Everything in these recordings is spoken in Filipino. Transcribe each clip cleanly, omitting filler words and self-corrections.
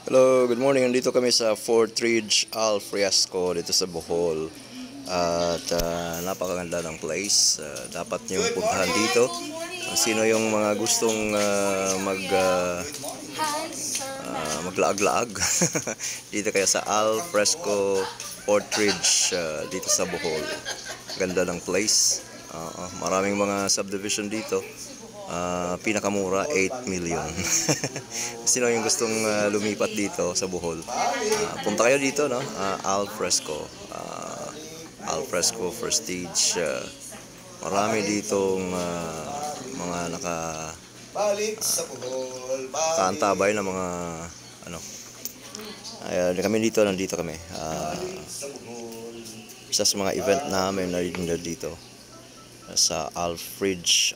Hello, good morning. Nandito kami sa Fort Ridge Al Fresco dito sa Bohol. At napakaganda ng place. Dapat niyong puntahan dito. Sino yung mga gustong maglaag-laag dito kaya sa Al Fresco Fort Ridge dito sa Bohol. Ganda ng place. Maraming mga subdivision dito. Pinakamura 8 million. Sino yung gustong lumipat dito sa Bohol? Punta kayo dito, no? Al Fresco. Al Fresco Prestige. Marami ditong mga nakaantabay na mga ano. Kami nandito kami. Isa sa mga event namin na dito sa Prestige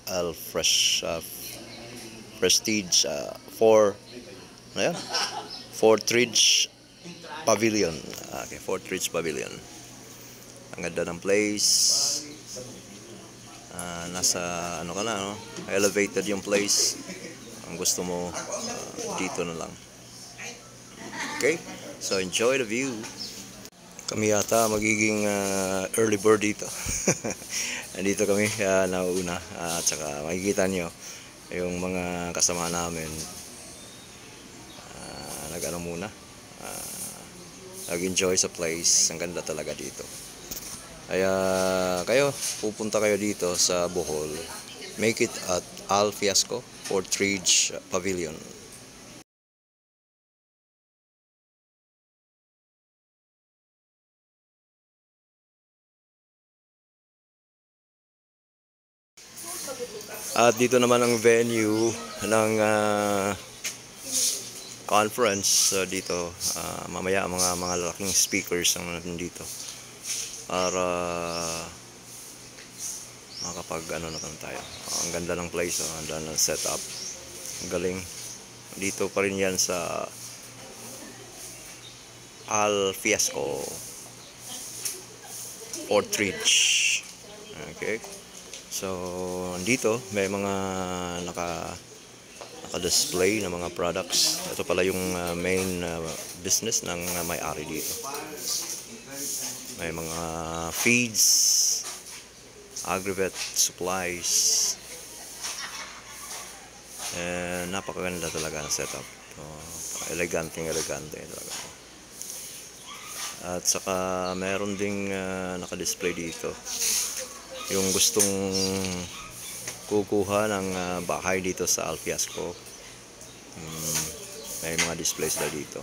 Fort Ridge Pavilion. Okay, Fort Ridge Pavilion. Ang ganda ng place. Nasa ano ka na, no? Elevated yung place. Ang gusto mo dito na lang. Okay? So enjoy the view. Kami yata magiging early bird dito. Nandito kami nauna at saka makikita nyo yung mga kasama namin nag-ano muna nag-enjoy sa place. Ang ganda talaga dito. Kaya kayo, pupunta kayo dito sa Bohol, make it at Al Fresco Fort Ridge Pavilion. At dito naman ang venue ng conference dito. Mamaya mga laking speakers ang nandito para makapag ano na tayo. Ang ganda ng place, ang ganda ng setup. Ang galing. Dito pa rin yan sa Al Fresco Fort Ridge. Okay. So, dito may mga naka-display na mga products. Ito pala yung main business ng may-ari dito. May mga feeds, aggregate supplies. Napakaganda talaga ang setup. Elegante talaga. At saka meron ding naka-display dito. Yung gustong kukuha ng bahay dito sa Al Fresco, may mga displays na dito.